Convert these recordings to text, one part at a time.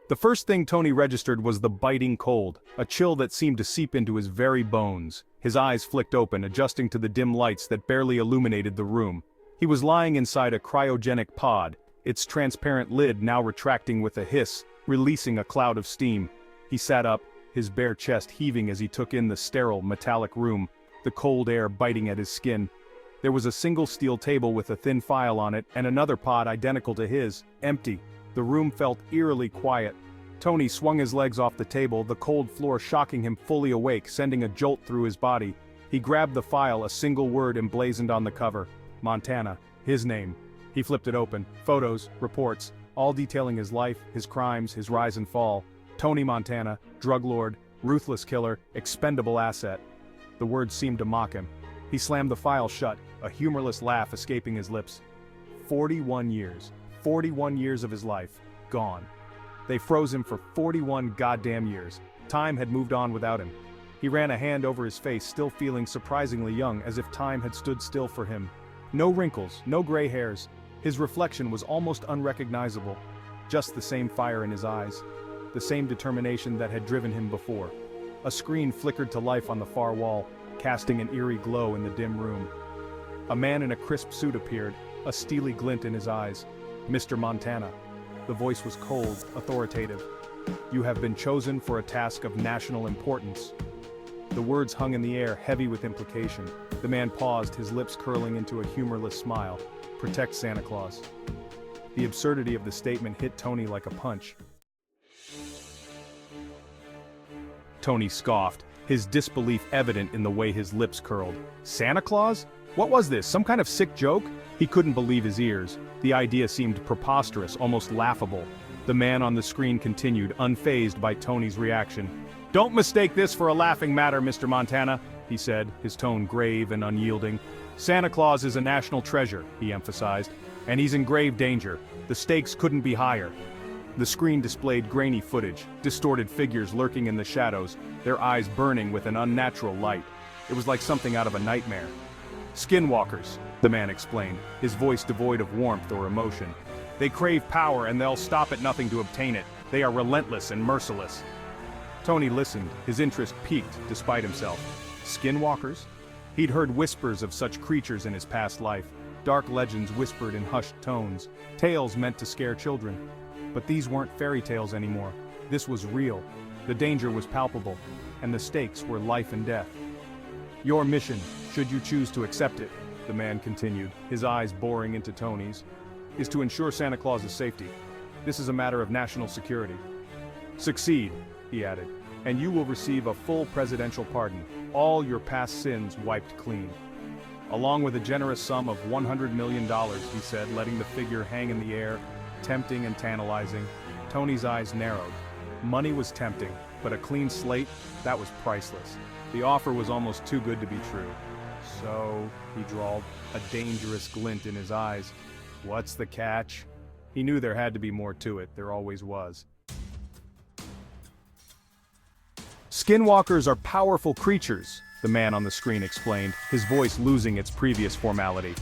The first thing Tony registered was the biting cold, a chill that seemed to seep into his very bones. His eyes flicked open, adjusting to the dim lights that barely illuminated the room. He was lying inside a cryogenic pod, its transparent lid now retracting with a hiss, releasing a cloud of steam. He sat up, his bare chest heaving as he took in the sterile, metallic room, the cold air biting at his skin. There was a single steel table with a thin file on it and another pod identical to his, empty. The room felt eerily quiet. Tony swung his legs off the table, the cold floor shocking him fully awake, sending a jolt through his body. He grabbed the file, a single word emblazoned on the cover. Montana. His name. He flipped it open. Photos, reports, all detailing his life, his crimes, his rise and fall. Tony Montana, drug lord, ruthless killer, expendable asset. The words seemed to mock him. He slammed the file shut, a humorless laugh escaping his lips. 41 years. 41 years of his life. Gone. They froze him for 41 goddamn years. Time had moved on without him. He ran a hand over his face, still feeling surprisingly young, as if time had stood still for him. No wrinkles, no gray hairs. His reflection was almost unrecognizable. Just the same fire in his eyes. The same determination that had driven him before. A screen flickered to life on the far wall, casting an eerie glow in the dim room. A man in a crisp suit appeared, a steely glint in his eyes. Mr. Montana. The voice was cold, authoritative. You have been chosen for a task of national importance. The words hung in the air, heavy with implication. The man paused, his lips curling into a humorless smile. Protect Santa Claus. The absurdity of the statement hit Tony like a punch. Tony scoffed, his disbelief evident in the way his lips curled. Santa Claus? What was this, some kind of sick joke? He couldn't believe his ears. The idea seemed preposterous, almost laughable. The man on the screen continued, unfazed by Tony's reaction. Don't mistake this for a laughing matter, Mr. Montana, he said, his tone grave and unyielding. Santa Claus is a national treasure, he emphasized, and he's in grave danger. The stakes couldn't be higher. The screen displayed grainy footage, distorted figures lurking in the shadows, their eyes burning with an unnatural light. It was like something out of a nightmare. Skinwalkers, the man explained, his voice devoid of warmth or emotion. They crave power and they'll stop at nothing to obtain it. They are relentless and merciless. Tony listened, his interest piqued despite himself. Skinwalkers? He'd heard whispers of such creatures in his past life, dark legends whispered in hushed tones, tales meant to scare children. But these weren't fairy tales anymore. This was real. The danger was palpable, and the stakes were life and death. Your mission, should you choose to accept it, the man continued, his eyes boring into Tony's, is to ensure Santa Claus's safety. This is a matter of national security. Succeed, he added, and you will receive a full presidential pardon, all your past sins wiped clean. Along with a generous sum of $100 million, he said, letting the figure hang in the air, tempting and tantalizing. Tony's eyes narrowed. Money was tempting, but a clean slate, that was priceless. The offer was almost too good to be true. So, he drawled, a dangerous glint in his eyes. What's the catch? He knew there had to be more to it, there always was. Skinwalkers are powerful creatures, the man on the screen explained, his voice losing its previous formality.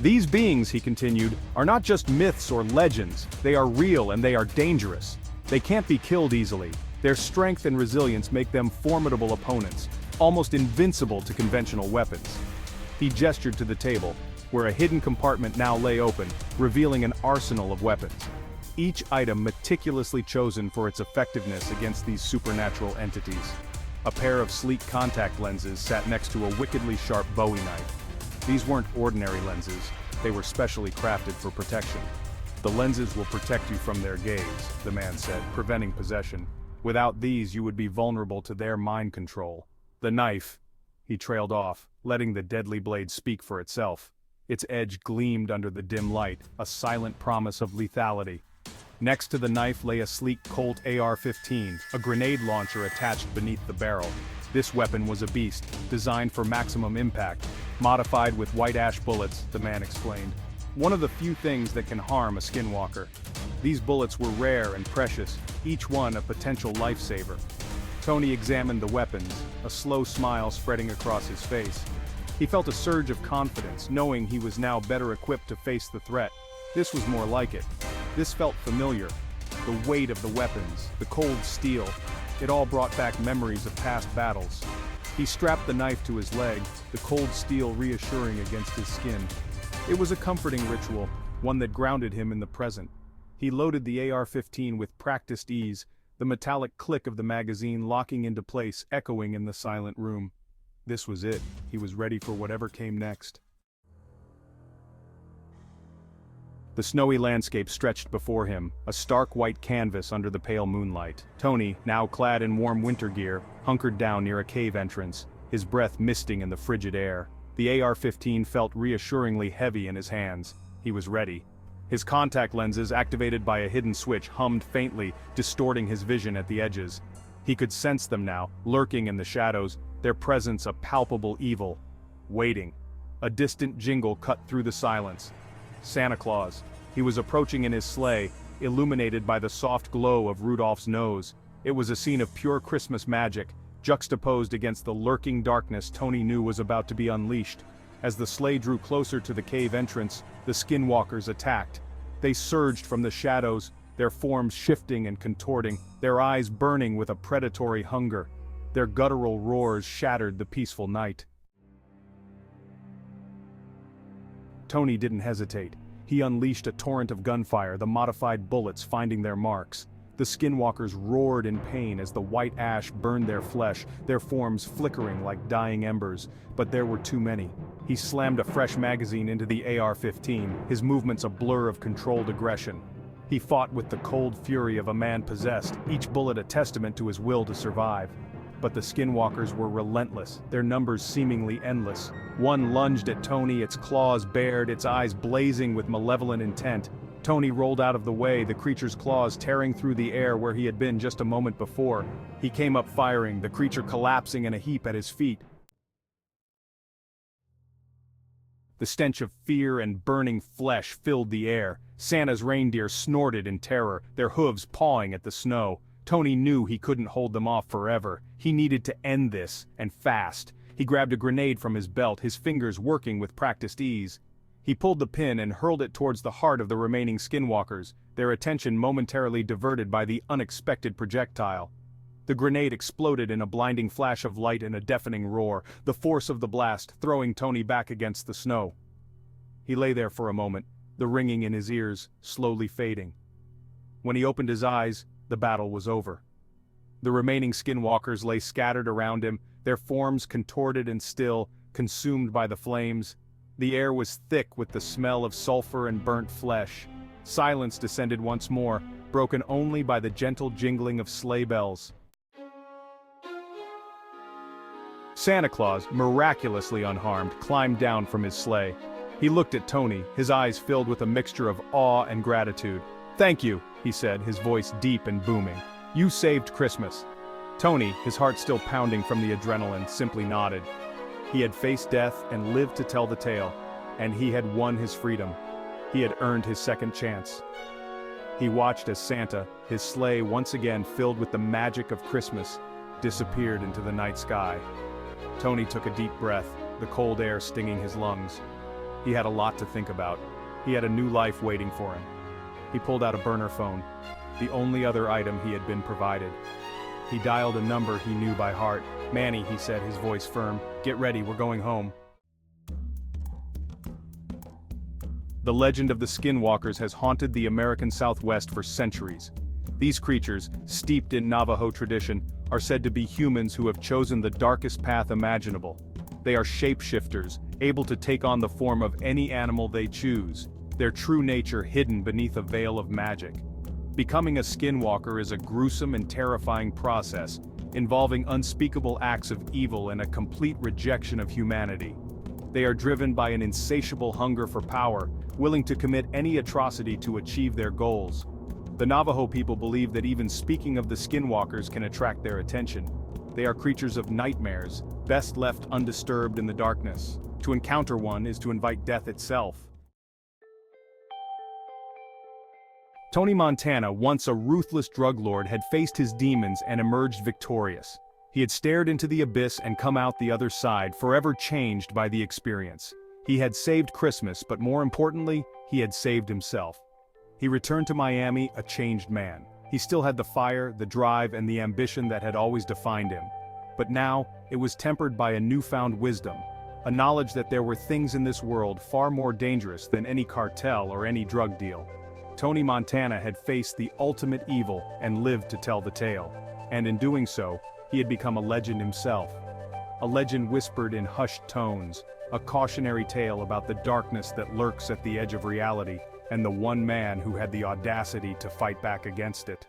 These beings, he continued, are not just myths or legends, they are real and they are dangerous. They can't be killed easily. Their strength and resilience make them formidable opponents, almost invincible to conventional weapons. He gestured to the table, where a hidden compartment now lay open, revealing an arsenal of weapons. Each item meticulously chosen for its effectiveness against these supernatural entities. A pair of sleek contact lenses sat next to a wickedly sharp Bowie knife. These weren't ordinary lenses, they were specially crafted for protection. The lenses will protect you from their gaze, the man said, preventing possession. Without these you would be vulnerable to their mind control. The knife, he trailed off, letting the deadly blade speak for itself. Its edge gleamed under the dim light, a silent promise of lethality. Next to the knife lay a sleek Colt AR-15, a grenade launcher attached beneath the barrel. This weapon was a beast, designed for maximum impact, modified with white ash bullets, the man explained. One of the few things that can harm a skinwalker. These bullets were rare and precious, each one a potential lifesaver. Tony examined the weapons, a slow smile spreading across his face. He felt a surge of confidence, knowing he was now better equipped to face the threat. This was more like it. This felt familiar. the weight of the weapons, the cold steel. It all brought back memories of past battles. He strapped the knife to his leg, the cold steel reassuring against his skin. It was a comforting ritual, one that grounded him in the present. He loaded the AR-15 with practiced ease, the metallic click of the magazine locking into place echoing in the silent room. This was it. He was ready for whatever came next. The snowy landscape stretched before him, a stark white canvas under the pale moonlight. Tony, now clad in warm winter gear, hunkered down near a cave entrance, his breath misting in the frigid air. The AR-15 felt reassuringly heavy in his hands. He was ready. His contact lenses, activated by a hidden switch, hummed faintly, distorting his vision at the edges. He could sense them now, lurking in the shadows, their presence a palpable evil. Waiting. A distant jingle cut through the silence. Santa Claus. He was approaching in his sleigh, illuminated by the soft glow of Rudolph's nose. It was a scene of pure Christmas magic, juxtaposed against the lurking darkness Tony knew was about to be unleashed. As the sleigh drew closer to the cave entrance, the Skinwalkers attacked. They surged from the shadows, their forms shifting and contorting, their eyes burning with a predatory hunger. Their guttural roars shattered the peaceful night. Tony didn't hesitate. He unleashed a torrent of gunfire, the modified bullets finding their marks. The Skinwalkers roared in pain as the white ash burned their flesh, their forms flickering like dying embers, but there were too many. He slammed a fresh magazine into the AR-15, his movements a blur of controlled aggression. He fought with the cold fury of a man possessed, each bullet a testament to his will to survive. But the Skinwalkers were relentless, their numbers seemingly endless. One lunged at Tony, its claws bared, its eyes blazing with malevolent intent. Tony rolled out of the way, the creature's claws tearing through the air where he had been just a moment before. He came up firing, the creature collapsing in a heap at his feet. The stench of fear and burning flesh filled the air. Santa's reindeer snorted in terror, their hooves pawing at the snow. Tony knew he couldn't hold them off forever. He needed to end this, and fast. He grabbed a grenade from his belt, his fingers working with practiced ease. He pulled the pin and hurled it towards the heart of the remaining Skinwalkers, their attention momentarily diverted by the unexpected projectile. The grenade exploded in a blinding flash of light and a deafening roar, the force of the blast throwing Tony back against the snow. He lay there for a moment, the ringing in his ears slowly fading. When he opened his eyes, the battle was over. The remaining Skinwalkers lay scattered around him, their forms contorted and still, consumed by the flames. The air was thick with the smell of sulfur and burnt flesh. Silence descended once more, broken only by the gentle jingling of sleigh bells. Santa Claus, miraculously unharmed, climbed down from his sleigh. He looked at Tony, his eyes filled with a mixture of awe and gratitude. "Thank you," he said, his voice deep and booming. "You saved Christmas." Tony, his heart still pounding from the adrenaline, simply nodded. He had faced death and lived to tell the tale, and he had won his freedom. He had earned his second chance. He watched as Santa, his sleigh once again filled with the magic of Christmas, disappeared into the night sky. Tony took a deep breath, the cold air stinging his lungs. He had a lot to think about. He had a new life waiting for him. He pulled out a burner phone, the only other item he had been provided. He dialed a number he knew by heart. "Manny," he said, his voice firm, "get ready, we're going home." The legend of the Skinwalkers has haunted the American Southwest for centuries. These creatures, steeped in Navajo tradition, are said to be humans who have chosen the darkest path imaginable. They are shapeshifters, able to take on the form of any animal they choose, their true nature hidden beneath a veil of magic. Becoming a Skinwalker is a gruesome and terrifying process, involving unspeakable acts of evil and a complete rejection of humanity. They are driven by an insatiable hunger for power, willing to commit any atrocity to achieve their goals. The Navajo people believe that even speaking of the Skinwalkers can attract their attention. They are creatures of nightmares, best left undisturbed in the darkness. To encounter one is to invite death itself. Tony Montana, once a ruthless drug lord, had faced his demons and emerged victorious. He had stared into the abyss and come out the other side, forever changed by the experience. He had saved Christmas, but more importantly, he had saved himself. He returned to Miami a changed man. He still had the fire, the drive, and the ambition that had always defined him. But now, it was tempered by a newfound wisdom, a knowledge that there were things in this world far more dangerous than any cartel or any drug deal. Tony Montana had faced the ultimate evil and lived to tell the tale, and in doing so, he had become a legend himself. A legend whispered in hushed tones, a cautionary tale about the darkness that lurks at the edge of reality, and the one man who had the audacity to fight back against it.